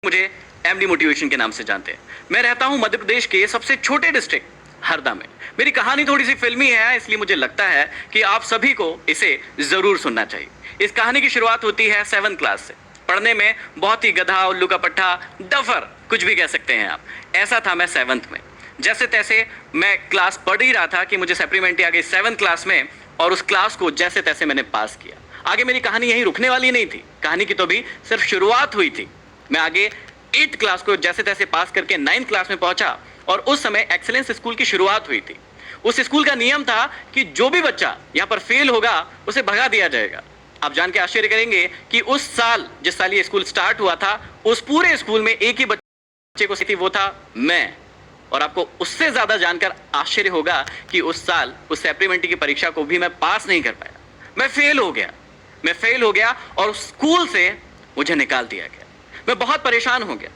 मुझे MD motivation के नाम से जानते हैं। मैं रहता हूं मध्य प्रदेश के सबसे छोटे डिस्ट्रिक्ट हरदा में। मेरी कहानी थोड़ी सी फिल्मी है, इसलिए मुझे लगता है कि आप सभी को इसे जरूर सुनना चाहिए। इस कहानी की शुरुआत होती है 7th क्लास से। पढ़ने में बहुत ही गधा, उल्लू का पट्टा, डफर, कुछ भी कह सकते हैं आप। ऐसा था मैं 7th में। जैसे तैसे मैं क्लास पढ़ ही रहा था कि मुझे सप्लीमेंट्री आ गई 7th क्लास में, और उस क्लास को जैसे तैसे मैंने पास किया। आगे मेरी कहानी यहीं रुकने वाली नहीं थी, कहानी की तो भी सिर्फ शुरुआत हुई थी। मैं आगे 8th क्लास को जैसे तैसे पास करके 9th क्लास में पहुंचा, और उस समय एक्सीलेंस स्कूल की शुरुआत हुई थी। उस स्कूल का नियम था कि जो भी बच्चा यहाँ पर फेल होगा उसे भगा दिया जाएगा। आप जान के आश्चर्य करेंगे कि उस साल, जिस साल ये स्कूल स्टार्ट हुआ था, उस पूरे स्कूल में एक ही बच्चे को थी, वो था मैं। और आपको उससे ज्यादा जानकर आश्चर्य होगा कि उस साल उस सप्लीमेंट्री की परीक्षा को भी मैं पास नहीं कर पाया। मैं फेल हो गया और स्कूल से मुझे निकाल दिया गया। मैं बहुत परेशान हो गया,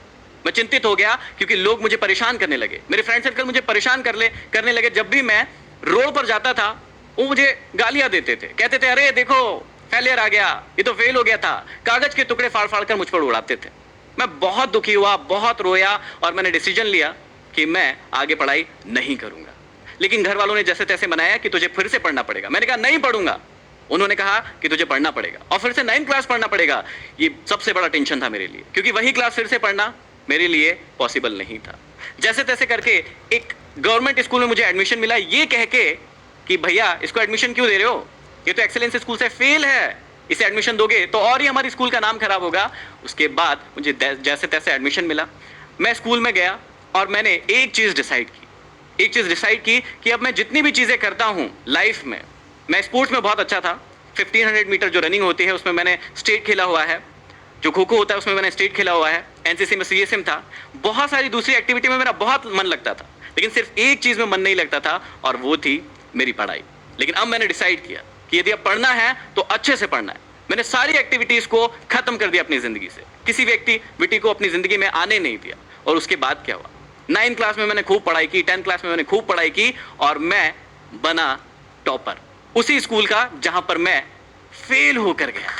मैं चिंतित हो गया, क्योंकि लोग मुझे परेशान करने लगे। मेरे फ्रेंड सर्कल मुझे परेशान करने लगे। जब भी मैं रोड पर जाता था, वो मुझे गालियां देते थे, कहते थे, अरे देखो फेलियर आ गया, ये तो फेल हो गया था। कागज के टुकड़े फाड़ फाड़ कर मुझ पर उड़ाते थे। मैं बहुत दुखी हुआ, बहुत रोया, और मैंने डिसीजन लिया कि मैं आगे पढ़ाई नहीं करूंगा। लेकिन घर वालों ने जैसे तैसे मनाया कि तुझे फिर से पढ़ना पड़ेगा। मैंने कहा नहीं पढ़ूंगा। उन्होंने कहा कि तुझे पढ़ना पड़ेगा, और फिर से 9th क्लास पढ़ना पड़ेगा। ये सबसे बड़ा टेंशन था मेरे लिए, क्योंकि वही क्लास फिर से पढ़ना मेरे लिए पॉसिबल नहीं था। जैसे तैसे करके एक गवर्नमेंट स्कूल में मुझे एडमिशन मिला, ये कह के कि भैया इसको एडमिशन क्यों दे रहे हो, ये तो एक्सीलेंस स्कूल से फेल है, इसे एडमिशन दोगे तो और ही हमारी स्कूल का नाम खराब होगा। उसके बाद मुझे जैसे तैसे एडमिशन मिला। मैं स्कूल में गया और मैंने एक चीज डिसाइड की कि अब मैं जितनी भी चीजें करता हूं लाइफ में, मैं स्पोर्ट्स में बहुत अच्छा था। 1500 मीटर जो रनिंग होती है उसमें मैंने स्टेट खेला हुआ है, जो खो खो होता है उसमें मैंने स्टेट खेला हुआ है, एनसीसी में सीएसएम था, बहुत सारी दूसरी एक्टिविटी में मेरा बहुत मन लगता था। लेकिन सिर्फ एक चीज में मन नहीं लगता था, और वो थी मेरी पढ़ाई। लेकिन अब मैंने डिसाइड किया कि यदि अब पढ़ना है तो अच्छे से पढ़ना है। मैंने सारी एक्टिविटीज को खत्म कर दिया अपनी जिंदगी से, किसी भी एक्टिविटी को अपनी जिंदगी में आने नहीं दिया। और उसके बाद क्या हुआ, 9th क्लास में मैंने खूब पढ़ाई की, 10th क्लास में मैंने खूब पढ़ाई की, और मैं बना टॉपर उसी स्कूल का जहां पर मैं फेल होकर गया।